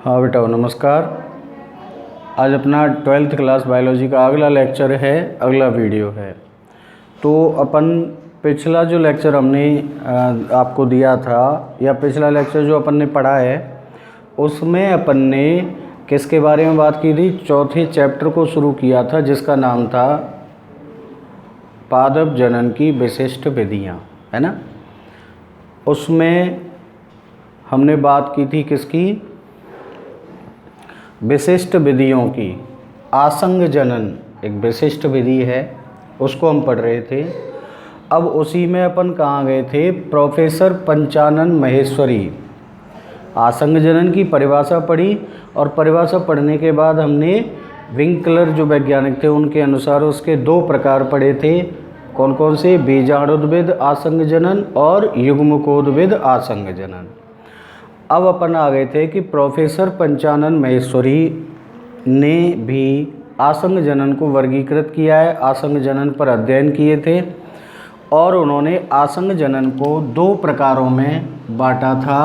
हाँ बेटा नमस्कार। आज अपना 12th क्लास बायोलॉजी का अगला लेक्चर है, अगला वीडियो है। तो अपन पिछला जो लेक्चर हमने आपको दिया था या पिछला लेक्चर जो अपन ने पढ़ा है उसमें अपन ने किसके बारे में बात की थी? चौथे चैप्टर को शुरू किया था जिसका नाम था पादप जनन की विशिष्ट विधियाँ, है ना। उसमें हमने बात की थी किसकी? विशिष्ट विधियों की। आसंग जनन एक विशिष्ट विधि है, उसको हम पढ़ रहे थे। अब उसी में अपन कहाँ गए थे? प्रोफेसर पंचानन महेश्वरी आसंग जनन की परिभाषा पढ़ी, और परिभाषा पढ़ने के बाद हमने विंकलर जो वैज्ञानिक थे उनके अनुसार उसके दो प्रकार पढ़े थे। कौन कौन से? बीजाणुद्विद आसंग जनन और युग्मकोद्विद आसंग जनन। अब अपन आ गए थे कि प्रोफेसर पंचानन महेश्वरी ने भी आसंग जनन को वर्गीकृत किया है, आसंग जनन पर अध्ययन किए थे, और उन्होंने आसंग जनन को दो प्रकारों में बांटा था।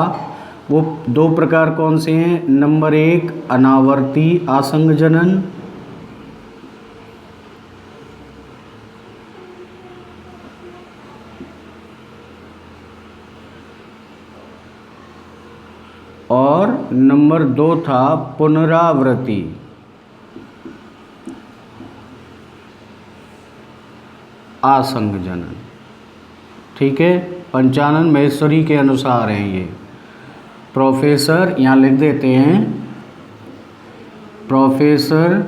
वो दो प्रकार कौन से हैं? नंबर 1 अनावर्ती आसंग जनन, और नंबर 2 था पुनरावृत्ति आसंग जनन। ठीक है, पंचानन महेश्वरी के अनुसार हैं ये। प्रोफेसर यहाँ लिख देते हैं, प्रोफेसर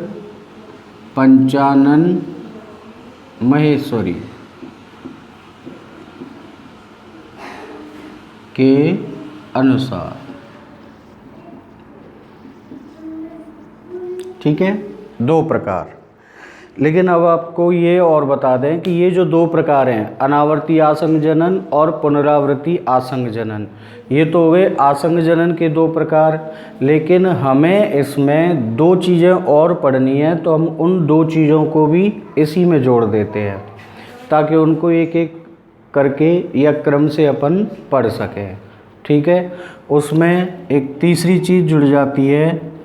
पंचानन महेश्वरी के अनुसार। ठीक है, दो प्रकार। लेकिन अब आपको ये और बता दें कि ये जो दो प्रकार हैं, अनावर्ती आसंग जनन और पुनरावृत्ति आसंग जनन, ये तो हो गए आसंग जनन के दो प्रकार। लेकिन हमें इसमें दो चीज़ें और पढ़नी है, तो हम उन दो चीज़ों को भी इसी में जोड़ देते हैं ताकि उनको एक एक करके या क्रम से अपन पढ़ सकें। ठीक है, उसमें एक तीसरी चीज़ जुड़ जाती है,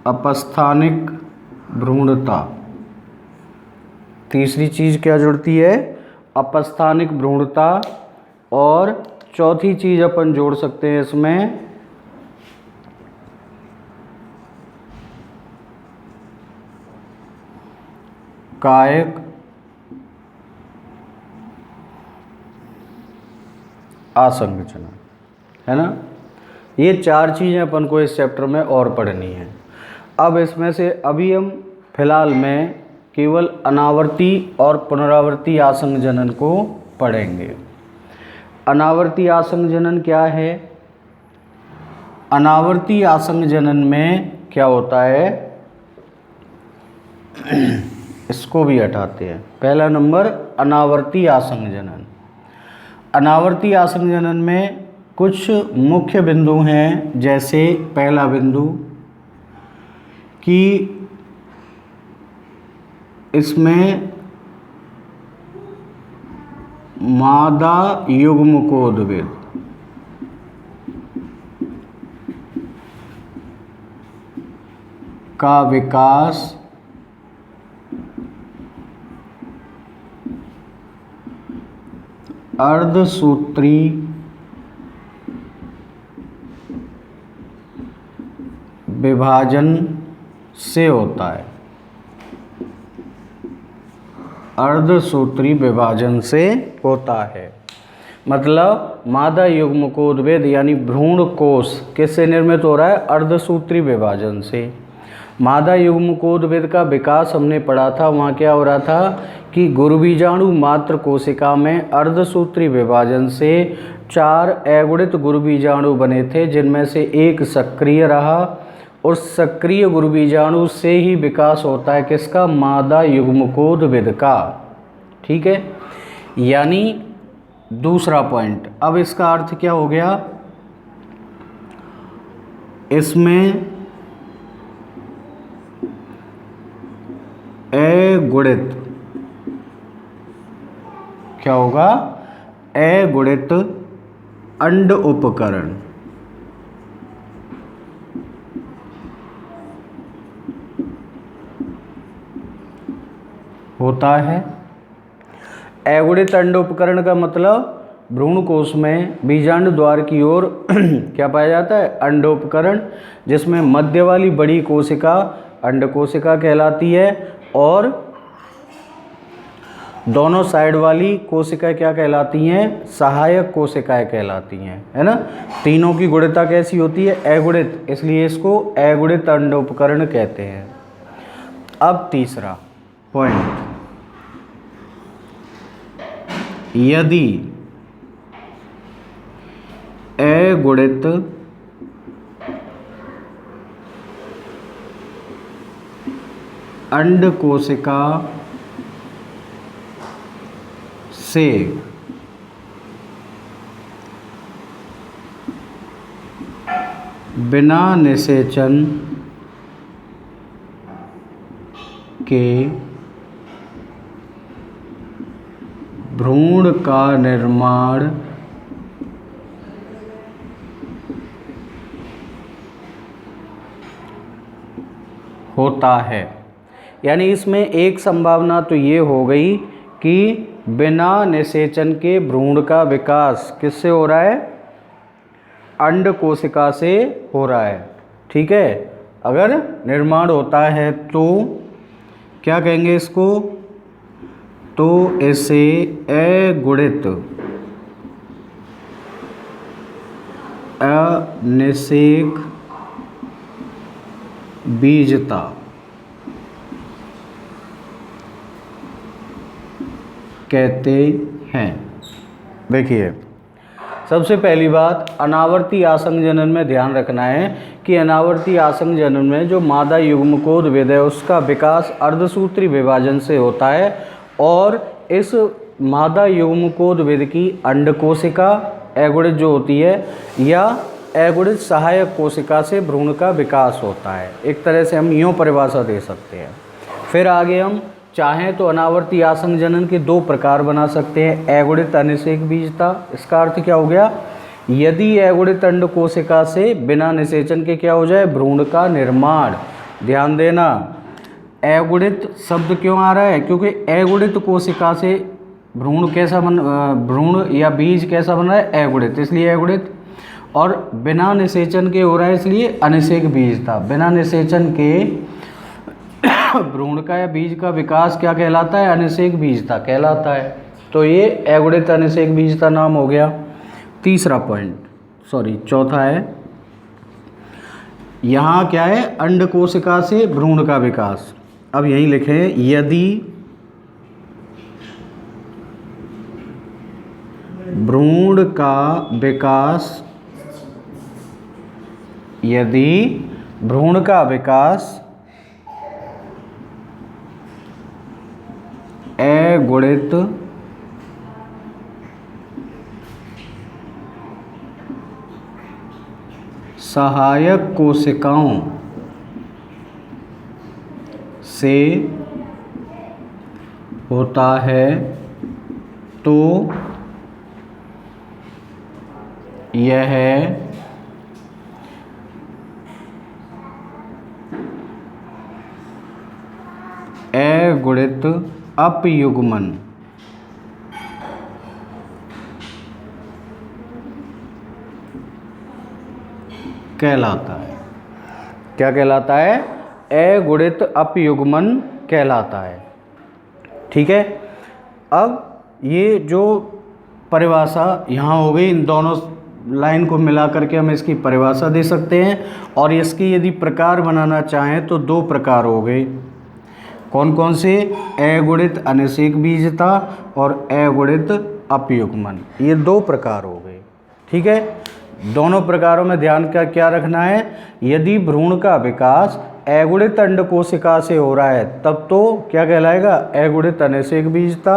अपस्थानिक भ्रूणता। तीसरी चीज़ क्या जुड़ती है? अपस्थानिक भ्रूणता। और चौथी चीज़ अपन जोड़ सकते हैं इसमें कायक आसंग जनन, है ना। ये चार चीज़ें अपन को इस चैप्टर में और पढ़नी है। अब इसमें से अभी हम फिलहाल में केवल अनावर्ती और पुनरावर्ती आसंग जनन को पढ़ेंगे। अनावर्ती आसंग जनन क्या है? अनावर्ती आसंग जनन में क्या होता है? इसको भी हटाते हैं। पहला नंबर अनावर्ती आसंग जनन। अनावर्ती आसंग जनन में कुछ मुख्य बिंदु हैं, जैसे पहला बिंदु कि इसमें मादा युग्मकोद्विद का विकास अर्धसूत्री विभाजन से होता है। अर्धसूत्री विभाजन से होता है। मतलब मादा युग्मकोद्विद यानी भ्रूण कोश किससे निर्मित हो रहा है? अर्धसूत्री विभाजन से। मादा युग्मकोद्विद का विकास हमने पढ़ा था, वहाँ क्या हो रहा था कि गुरुबीजाणु मात्र कोशिका में अर्धसूत्री विभाजन से 4 अगुणित गुरुबीजाणु बने थे, जिनमें से एक सक्रिय रहा। उस सक्रिय गुरुबीजाणु से ही विकास होता है किसका? मादा युग्मकोद्विद का। ठीक है, यानी दूसरा पॉइंट। अब इसका अर्थ क्या हो गया? इसमें अगुणित क्या होगा? अगुणित अंड उपकरण होता है। अगुणित अंड उपकरण का मतलब भ्रूण कोश में बीजांड द्वार की ओर क्या पाया जाता है, अंडोपकरण, जिसमें मध्य वाली बड़ी कोशिका अंड कोशिका कहलाती है और दोनों साइड वाली कोशिकाएं क्या कहलाती हैं, सहायक कोशिकाएं कहलाती हैं, है ना। तीनों की गुणिता कैसी होती है, अगुणित, इसलिए इसको अगुणित अंडोपकरण कहते हैं। अब तीसरा पॉइंट, यदि अगुणित अंड कोशिका से बिना निषेचन के भ्रूण का निर्माण होता है। यानी इसमें एक संभावना तो ये हो गई कि बिना निषेचन के भ्रूण का विकास किससे हो रहा है, अंड कोशिका से हो रहा है, ठीक है। अगर निर्माण होता है तो क्या कहेंगे इसको, तो इसे अगुणित अनिषेक बीजता कहते हैं। देखिए, सबसे पहली बात अनावर्ती आसंग जनन में ध्यान रखना है कि अनावर्ती आसंग जनन में जो मादा युग्मकोद विद है उसका विकास अर्धसूत्री विभाजन से होता है और इस मादा युग्मकोद विद की अंड कोशिका अगुणित जो होती है या अगुणित सहायक कोशिका से भ्रूण का विकास होता है। एक तरह से हम यूँ परिभाषा दे सकते हैं। फिर आगे हम चाहें तो अनावर्ती आसंग जनन के दो प्रकार बना सकते हैं, अगुणित अनिषेक बीजता। इसका अर्थ क्या हो गया, यदि अगुणित अंड कोशिका से बिना निषेचन के क्या हो जाए, भ्रूण का निर्माण। ध्यान देना, अगुणित शब्द क्यों आ रहा है, क्योंकि अगुणित कोशिका से भ्रूण कैसा भ्रूण या बीज कैसा बन रहा है, अगुणित, इसलिए अगुणित। और बिना निषेचन के हो रहा है इसलिए अनिषेक बीज था। बिना निषेचन के भ्रूण का या बीज का विकास क्या कहलाता है, अनिषेक बीजता कहलाता है। तो ये अगुणित अनिषेक बीजता नाम हो गया। तीसरा पॉइंट, चौथा है, यहाँ क्या है, अंड कोशिका से भ्रूण का विकास। अब यही लिखें, यदि भ्रूण का विकास, यदि भ्रूण का विकास अगुणित सहायक कोशिकाओं से होता है तो यह अगुणित अपयुग्मन कहलाता है। क्या कहलाता है, अगुणित अपयुग्मन कहलाता है, ठीक है। अब ये जो परिभाषा यहाँ हो गई, इन दोनों लाइन को मिला करके हम इसकी परिभाषा दे सकते हैं। और इसकी यदि प्रकार बनाना चाहें तो दो प्रकार हो गए, कौन कौन से, अगुणित अनिषेक बीजता और अगुणित अपयुग्मन, ये दो प्रकार हो गए, ठीक है। दोनों प्रकारों में ध्यान का क्या रखना है, यदि भ्रूण का विकास अगुणित अंड कोशिका से हो रहा है तब तो क्या कहलाएगा, अगुणित अनिषेक बीजता।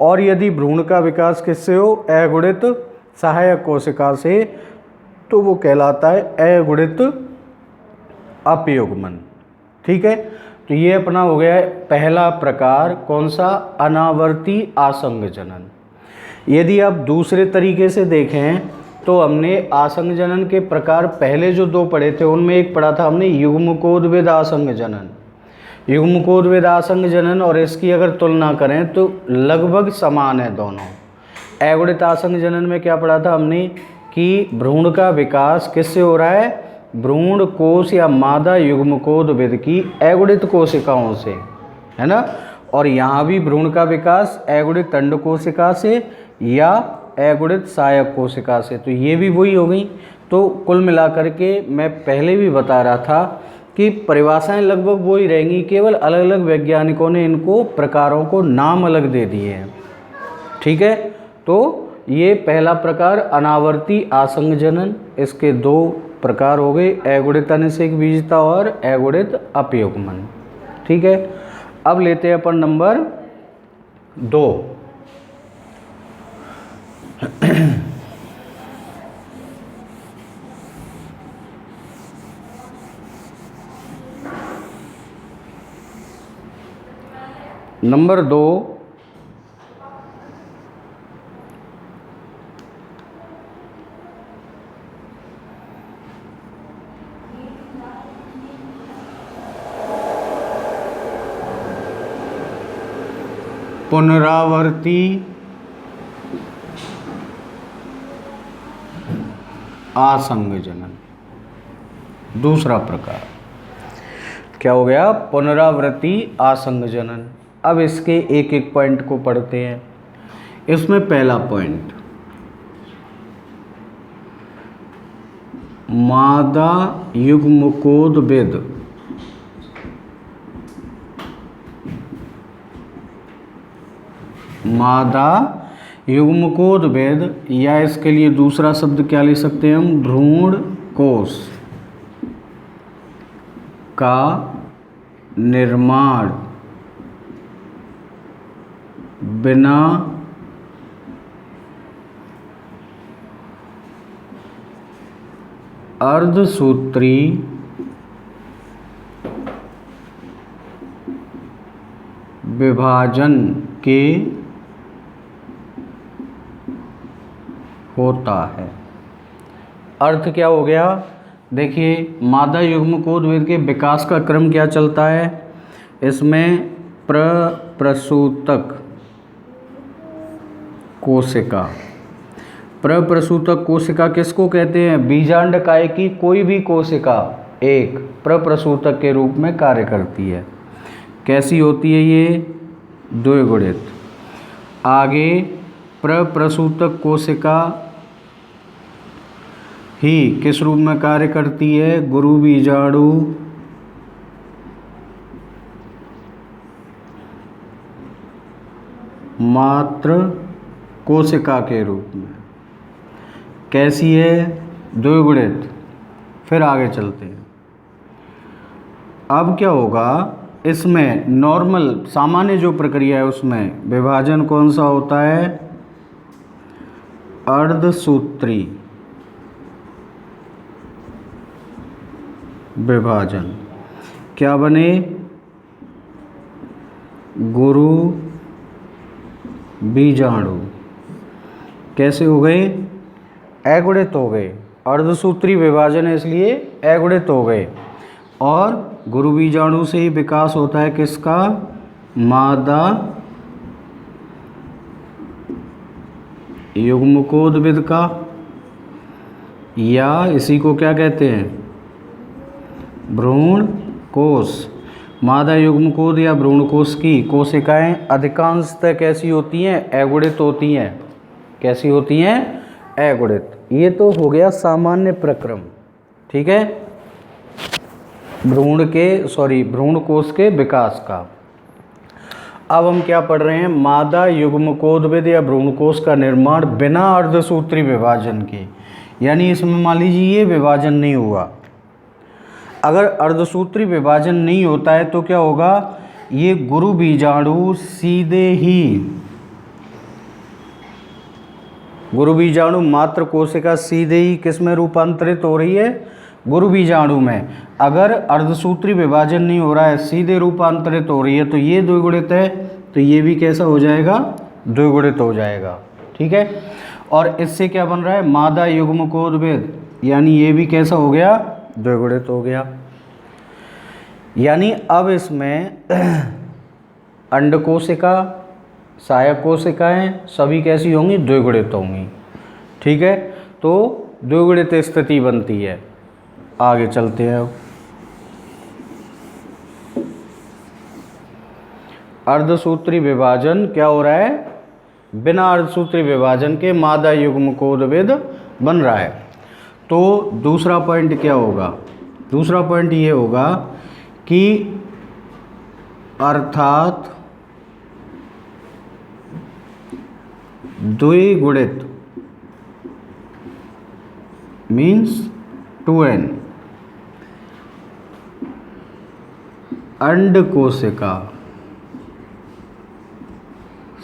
और यदि भ्रूण का विकास किससे हो, अगुणित सहायक कोशिका से, तो वो कहलाता है अगुणित अपयुग्मन, ठीक है। तो ये अपना हो गया है पहला प्रकार, कौन सा, अनावर्ती आसंग जनन। यदि आप दूसरे तरीके से देखें तो हमने आसंग जनन के प्रकार पहले जो 2 पढ़े थे उनमें एक पढ़ा था हमने युग्मकोद्भिद आसंग जनन। युग्मकोद्भिद आसंग जनन और इसकी अगर तुलना करें तो लगभग समान है दोनों। एगुणित आसंग जनन में क्या पढ़ा था हमने कि भ्रूण का विकास किससे हो रहा है, भ्रूण कोश या मादा युग्मकोद्भिद की एगुणित कोशिकाओं से, है ना। और यहाँ भी भ्रूण का विकास एगुणित अंड कोशिका से या एगुणित सहायक कोशिका से, तो ये भी वही हो गई। तो कुल मिलाकर के मैं पहले भी बता रहा था कि परिभाषाएं लगभग वही रहेंगी, केवल अलग अलग वैज्ञानिकों ने इनको प्रकारों को नाम अलग दे दिए हैं। ठीक है, तो ये पहला प्रकार अनावर्ती आसंग जनन, इसके 2 प्रकार हो गए, एगुणित अनिषेक बीजता और एगुणित अपयुग्मन। ठीक है, अब लेते हैं अपन नंबर 2। नंबर 2 पुनरावर्ती आसंग जनन, दूसरा प्रकार क्या हो गया, पुनरावृत्ति आसंग जनन। अब इसके एक एक पॉइंट को पढ़ते हैं। इसमें पहला पॉइंट, मादा युग्मकोद्भिद मादा युग्मकोद्भिद, या इसके लिए दूसरा शब्द क्या ले सकते हैं हम, भ्रूण कोश का निर्माण बिना अर्धसूत्री विभाजन के होता है। अर्थ क्या हो गया, देखिए मादा युग्मकोद्भिद के विकास का क्रम क्या चलता है, इसमें प्रसूतक कोशिका, प्रसूतक कोशिका किसको कहते हैं, बीजांडकाय की कोई भी कोशिका एक प्रसूतक के रूप में कार्य करती है। कैसी होती है ये, द्विगुणित। आगे प्रसूतक कोशिका ही किस रूप में कार्य करती है, गुरु बीजाणु मात्र कोशिका के रूप में। कैसी है, द्विगुणित। फिर आगे चलते हैं। अब क्या होगा, इसमें नॉर्मल सामान्य जो प्रक्रिया है उसमें विभाजन कौन सा होता है, अर्धसूत्री विभाजन। क्या बने, गुरु बीजाणु कैसे हो गए, एगुणित हो गए। अर्धसूत्री विभाजन है इसलिए एगुणित हो गए। और गुरु बीजाणु से ही विकास होता है किसका, मादा युग्मकोद्भिद का, या इसी को क्या कहते हैं, भ्रूण कोश। मादा युग्मकोद या भ्रूण कोश की कोशिकाएं अधिकांशतः कैसी होती हैं, एगुणित होती हैं। कैसी होती हैं, एगुणित। ये तो हो गया सामान्य प्रक्रम। ठीक है, भ्रूण कोश के विकास का। अब हम क्या पढ़ रहे हैं, मादा युग्मकोद्भिद या भ्रूण कोश का निर्माण बिना अर्धसूत्री विभाजन के, यानी इसमें मान लीजिए ये विभाजन नहीं हुआ। अगर अर्धसूत्री विभाजन नहीं होता है तो क्या होगा, ये गुरु बीजाणु सीधे ही, गुरु बीजाणु मात्र कोशिका सीधे ही किस में रूपांतरित हो रही है, गुरु बीजाणु में। अगर अर्धसूत्री विभाजन नहीं हो रहा है, सीधे रूपांतरित हो रही है, तो ये द्विगुणित है, तो ये भी कैसा हो जाएगा, द्विगुणित हो जाएगा। ठीक है। और इससे क्या बन रहा है, मादा युग्मकोद्भिद, यानी ये भी कैसा हो गया, द्विगुणित हो गया। यानी अब इसमें अंड कोशिका, सहायक कोशिकाएं सभी कैसी होंगी, द्विगुणित होंगी। ठीक है, तो द्विगुणित स्थिति बनती है। आगे चलते हैं। अर्धसूत्री विभाजन क्या हो रहा है, बिना अर्धसूत्री विभाजन के मादा युग्मकोद्भिद बन रहा है। तो दूसरा पॉइंट क्या होगा, दूसरा पॉइंट ये होगा कि अर्थात द्विगुणित मीन्स 2n अंड कोशिका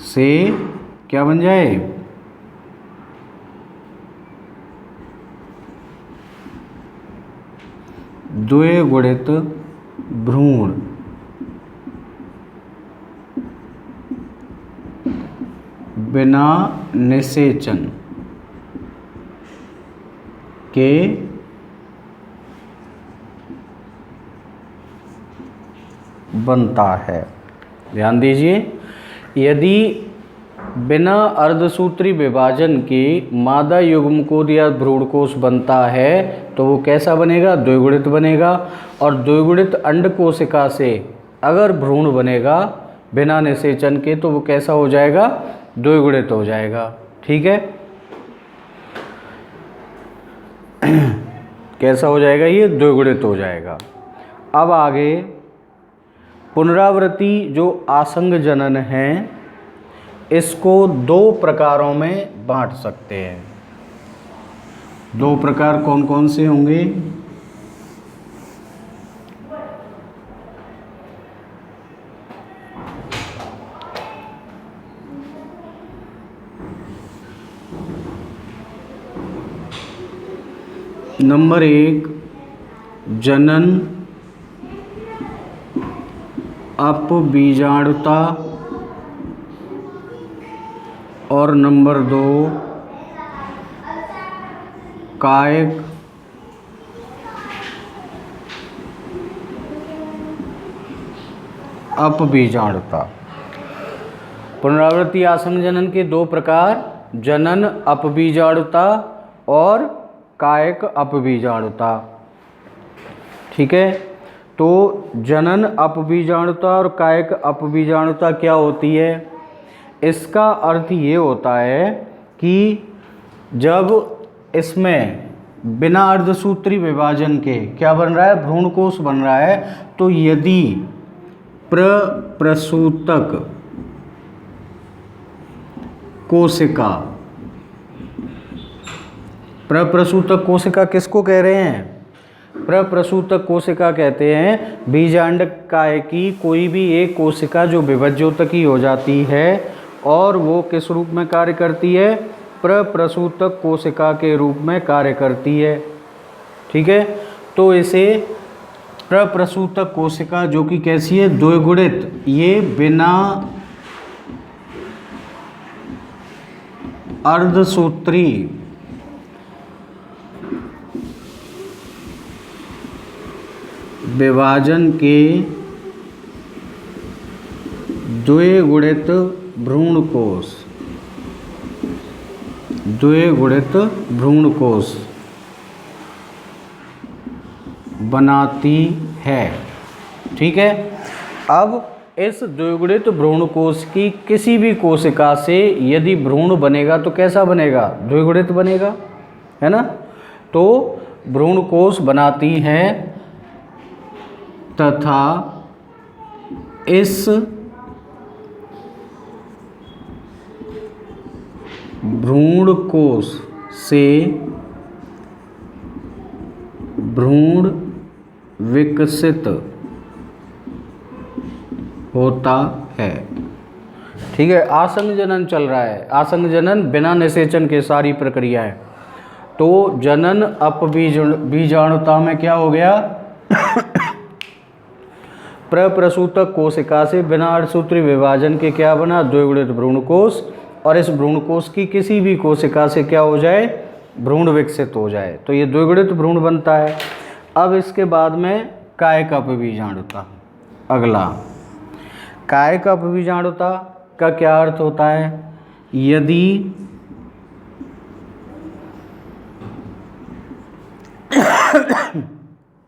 से क्या बन जाए, द्विगुणित भ्रूण बिना निषेचन के बनता है। ध्यान दीजिए, यदि बिना अर्धसूत्री विभाजन के मादा युग्मकोद या भ्रूणकोश बनता है तो वो कैसा बनेगा, द्विगुणित बनेगा। और द्विगुणित अंड कोशिका से अगर भ्रूण बनेगा बिना निषेचन के तो वो कैसा हो जाएगा, द्विगुणित हो जाएगा। ठीक है, कैसा हो जाएगा, ये द्विगुणित हो जाएगा। अब आगे पुनरावृत्ति जो आसंग जनन है, इसको दो प्रकारों में बांट सकते हैं। दो प्रकार कौन कौन से होंगे, नंबर 1 जनन अपबीजाणुता और नंबर 2 कायिक अपबीजाणुता। पुनरावृत्ति आसंग जनन के दो प्रकार, जनन अपबीजाणुता और कायिक अपबीजाणुता। ठीक है, तो जनन अपबीजाणुता और कायिक अपबीजाणुता क्या होती है, इसका अर्थ ये होता है कि जब इसमें बिना अर्धसूत्री विभाजन के क्या बन रहा है, भ्रूणकोश बन रहा है, तो यदि प्रसूतक कोशिका, प्रसूतक कोशिका किसको कह रहे हैं, प्रसूतक कोशिका कहते हैं बीजांड काय की कोई भी एक कोशिका जो विभज्योतकी हो जाती है और वो किस रूप में कार्य करती है, प्रसूतक कोशिका के रूप में कार्य करती है। ठीक है, तो इसे प्रसूतक कोशिका जो कि कैसी है, द्विगुणित, ये बिना अर्धसूत्री विभाजन के द्विगुणित भ्रूणकोश, द्विगुणित भ्रूणकोश बनाती है। ठीक है, अब इस द्विगुणित भ्रूणकोश की किसी भी कोशिका से यदि भ्रूण बनेगा तो कैसा बनेगा, द्विगुणित बनेगा, है ना। तो भ्रूणकोश बनाती है तथा इस भ्रूणकोश से भ्रूण विकसित होता है। ठीक है, आसंग जनन चल रहा है, आसंग जनन बिना निषेचन के सारी प्रक्रियाएं। तो जनन अपबीजाणुता में क्या हो गया, प्रसूतक कोशिका से बिना अर्धसूत्री विभाजन के क्या बना, द्विगुणित भ्रूणकोश, और इस भ्रूणकोश की किसी भी कोशिका से क्या हो जाए, भ्रूण विकसित हो जाए, तो ये द्विगुणित भ्रूण बनता है। अब इसके बाद में कायिक अपबीजाणुता। अगला कायिक अपबीजाणुता का क्या अर्थ होता है, यदि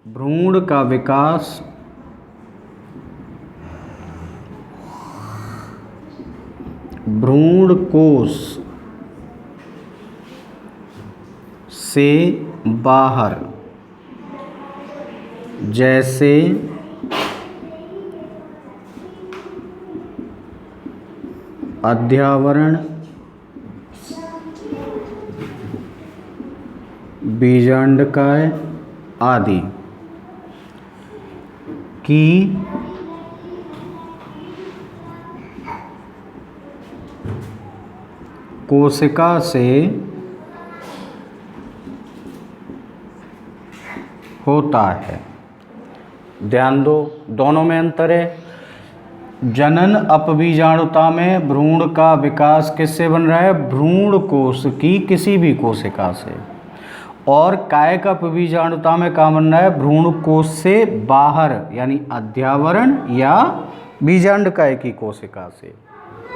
भ्रूण का विकास भ्रूण कोश से बाहर, जैसे अध्यावरण, बीजांडकाय आदि की कोशिका से होता है। ध्यान दो, दोनों में अंतर है। जनन अपबीजाणुता में भ्रूण का विकास किससे बन रहा है, भ्रूण कोश की किसी भी कोशिका से, और कायिक अपबीजाणुता में कहाँ बन रहा है, भ्रूण कोश से बाहर यानी अध्यावरण या बीजांडकाय की कोशिका से।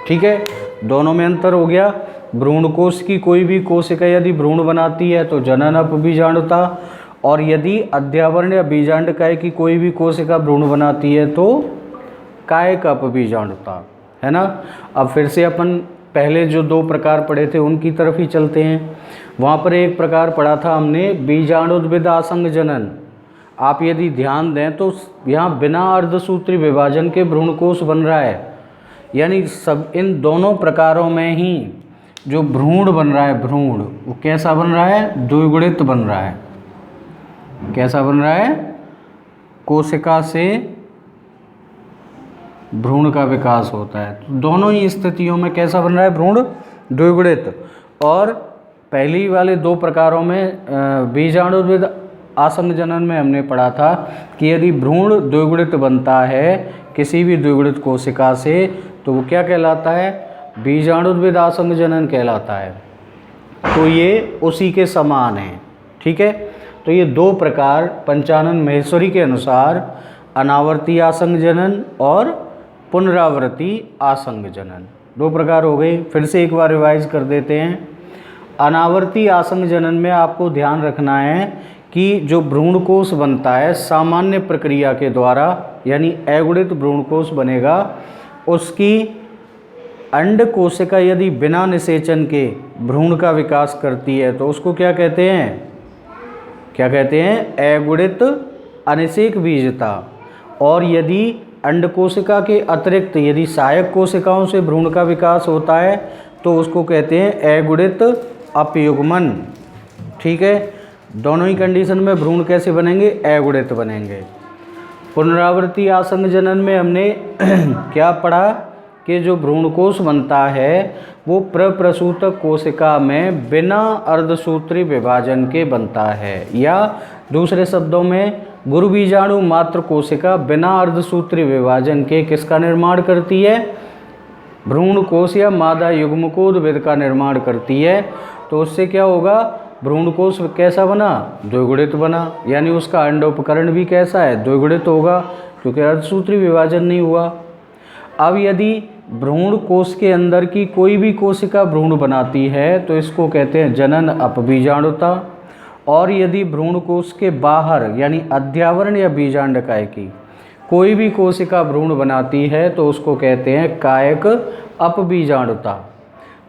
ठीक है, दोनों में अंतर हो गया। भ्रूण कोश की कोई भी कोशिका यदि भ्रूण बनाती है तो जनन अपबीजाणुता, और यदि अध्यावरण या बीजांडकाय की कोई भी कोशिका भ्रूण बनाती है तो कायिक अपबीजाणुता, है ना। अब फिर से अपन पहले जो दो प्रकार पढ़े थे उनकी तरफ ही चलते हैं। वहाँ पर एक प्रकार पढ़ा था हमने बीजाणुद्भिद आसंग जनन। आप यदि ध्यान दें तो यहाँ बिना अर्धसूत्री विभाजन के भ्रूणकोश बन रहा है, यानी सब इन दोनों प्रकारों में ही जो भ्रूण बन रहा है, भ्रूण वो कैसा बन रहा है, द्विगुणित बन रहा है। कैसा बन रहा है, कोशिका से भ्रूण का विकास होता है। तो दोनों ही स्थितियों में कैसा बन रहा है, भ्रूण द्विगुणित। और पहली वाले दो प्रकारों में बीजाणुद्भिद आसंग जनन में हमने पढ़ा था कि यदि भ्रूण द्विगुणित बनता है किसी भी द्विगुणित कोशिका से तो वो क्या कहलाता है, बीजाणुद्भिद आसंग जनन कहलाता है। तो ये उसी के समान है। ठीक है, तो ये दो प्रकार पंचानन महेश्वरी के अनुसार अनावर्ती आसंग जनन और पुनरावर्ती आसंग जनन, दो प्रकार हो गए। फिर से एक बार रिवाइज कर देते हैं। अनावर्ती आसंग जनन में आपको ध्यान रखना है कि जो भ्रूणकोश बनता है सामान्य प्रक्रिया के द्वारा, यानी अगुणित भ्रूणकोश बनेगा, उसकी अंड कोशिका यदि बिना निषेचन के भ्रूण का विकास करती है तो उसको क्या कहते हैं, क्या कहते हैं, अगुणित अनिषेक बीजता। और यदि अंड कोशिका के अतिरिक्त यदि सहायक कोशिकाओं से भ्रूण का विकास होता है तो उसको कहते हैं अगुणित अपयुग्मन। ठीक है, दोनों ही कंडीशन में भ्रूण कैसे बनेंगे, अगुणित बनेंगे। पुनरावर्ती आसंग जनन में हमने क्या पढ़ा कि जो भ्रूणकोश बनता है वो प्रप्रसूतक कोशिका में बिना अर्धसूत्री विभाजन के बनता है, या दूसरे शब्दों में गुरुबीजाणु मात्र कोशिका बिना अर्धसूत्री विभाजन के किसका निर्माण करती है, भ्रूणकोश या मादा युग्मकोद्भिद का निर्माण करती है। तो उससे क्या होगा, भ्रूणकोश कैसा बना, द्विगुणित बना, यानी उसका अंडोपकरण भी कैसा है, द्विगुणित होगा, क्योंकि अर्धसूत्री विभाजन नहीं हुआ। अब यदि भ्रूण कोश के अंदर की कोई भी कोशिका भ्रूण बनाती है तो इसको कहते हैं जनन अपबीजाणुता, और यदि भ्रूण कोश के बाहर यानी अध्यावरण या बीजांडकाय की कोई भी कोशिका भ्रूण बनाती है तो उसको कहते हैं कायिक अपबीजाणुता।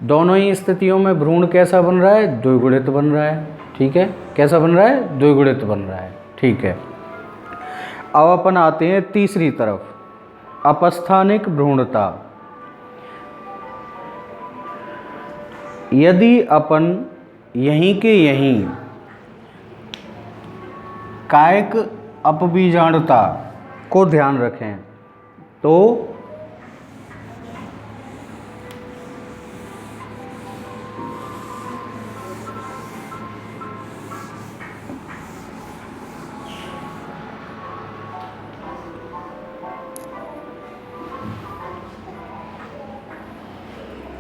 दोनों ही स्थितियों में भ्रूण कैसा बन रहा है, द्विगुणित बन रहा है। ठीक है, कैसा बन रहा है, द्विगुणित बन रहा है। ठीक है, अब अपन आते हैं तीसरी तरफ, अपस्थानिक भ्रूणता। यदि अपन यहीं के यहीं कायिक अपबीजाणुता को ध्यान रखें तो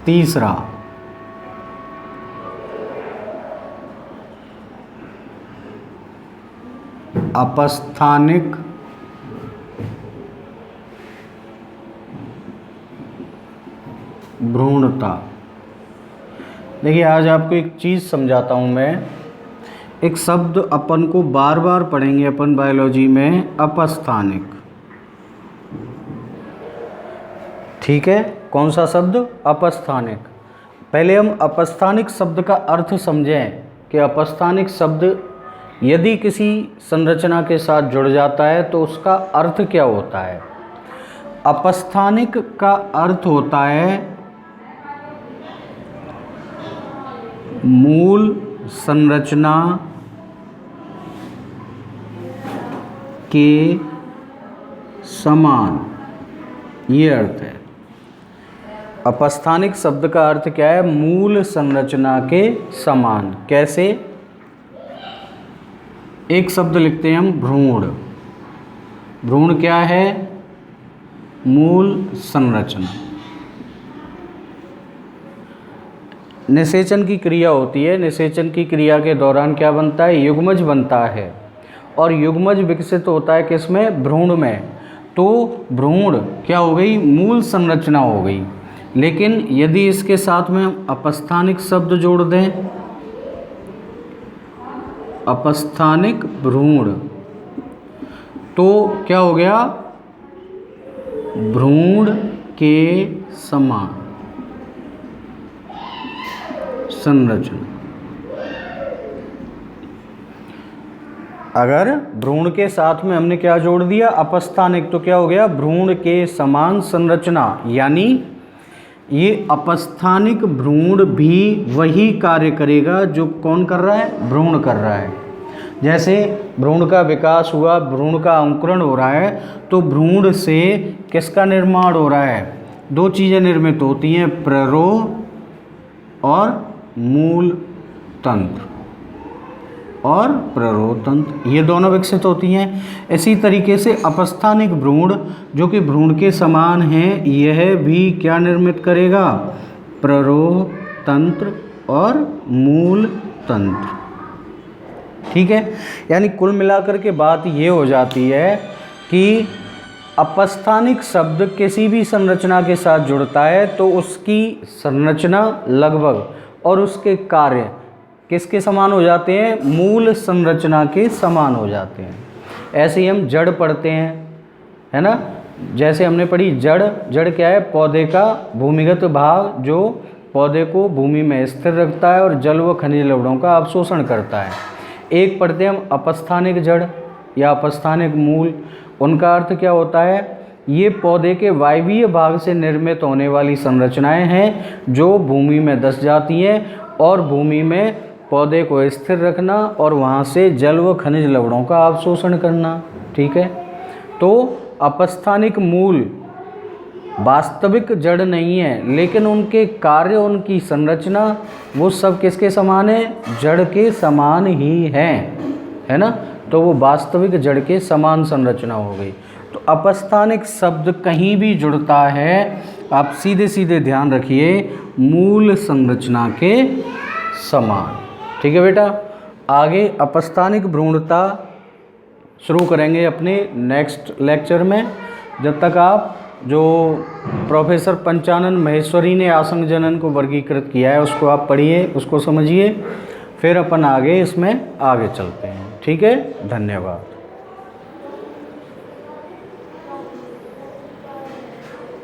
तीसरा अपस्थानिक भ्रूणता। देखिए आज आपको एक चीज़ समझाता हूँ मैं। एक शब्द अपन को बार बार पढ़ेंगे अपन बायोलॉजी में, अपस्थानिक। ठीक है, कौन सा शब्द? अपस्थानिक। पहले हम अपस्थानिक शब्द का अर्थ समझें कि अपस्थानिक शब्द यदि किसी संरचना के साथ जुड़ जाता है तो उसका अर्थ क्या होता है। अपस्थानिक का अर्थ होता है मूल संरचना के समान, ये अर्थ है। अपस्थानिक शब्द का अर्थ क्या है? मूल संरचना के समान। कैसे? एक शब्द लिखते हैं हम, भ्रूण। भ्रूण क्या है? मूल संरचना। निषेचन की क्रिया होती है, निषेचन की क्रिया के दौरान क्या बनता है? युग्मज बनता है, और युग्मज विकसित होता है किसमें? भ्रूण में। तो भ्रूण क्या हो गई? मूल संरचना हो गई। लेकिन यदि इसके साथ में हम अपस्थानिक शब्द जोड़ दें, अपस्थानिक भ्रूण, तो क्या हो गया? भ्रूण के समान संरचना। अगर भ्रूण के साथ में हमने क्या जोड़ दिया? अपस्थानिक, तो क्या हो गया? भ्रूण के समान संरचना। यानी ये अपस्थानिक भ्रूण भी वही कार्य करेगा जो कौन कर रहा है? भ्रूण कर रहा है। जैसे भ्रूण का विकास हुआ, भ्रूण का अंकुरण हो रहा है, तो भ्रूण से किसका निर्माण हो रहा है? दो चीज़ें निर्मित होती हैं, प्ररोह और मूल तंत्र, और प्ररोह तंत्र, ये दोनों विकसित होती हैं। इसी तरीके से अपस्थानिक भ्रूण जो कि भ्रूण के समान है, यह भी क्या निर्मित करेगा? प्ररोह तंत्र और मूल तंत्र। ठीक है, यानी कुल मिलाकर के बात ये हो जाती है कि अपस्थानिक शब्द किसी भी संरचना के साथ जुड़ता है तो उसकी संरचना लगभग और उसके कार्य किसके समान हो जाते हैं? मूल संरचना के समान हो जाते हैं। ऐसे ही हम जड़ पढ़ते हैं, है ना। जैसे हमने पढ़ी जड़। जड़ क्या है? पौधे का भूमिगत भाग जो पौधे को भूमि में स्थिर रखता है और जल व खनिज लवणों का अवशोषण करता है। एक पढ़ते हैं हम अपस्थानिक जड़ या अपस्थानिक मूल। उनका अर्थ क्या होता है? ये पौधे के वायवीय भाग से निर्मित होने वाली संरचनाएं हैं जो भूमि में धंस जाती हैं और भूमि में पौधे को स्थिर रखना और वहाँ से जल व खनिज लवणों का अवशोषण करना। ठीक है, तो अपस्थानिक मूल वास्तविक जड़ नहीं है, लेकिन उनके कार्य, उनकी संरचना, वो सब किसके समान है? जड़ के समान ही है ना। तो वो वास्तविक जड़ के समान संरचना हो गई। तो अपस्थानिक शब्द कहीं भी जुड़ता है, आप सीधे सीधे ध्यान रखिए, मूल संरचना के समान। ठीक है बेटा, आगे अपस्थानिक भ्रूणता शुरू करेंगे अपने नेक्स्ट लेक्चर में। जब तक आप जो प्रोफेसर पंचानन महेश्वरी ने आसंग जनन को वर्गीकृत किया है उसको आप पढ़िए, उसको समझिए, फिर अपन आगे इसमें आगे चलते हैं। ठीक है, धन्यवाद।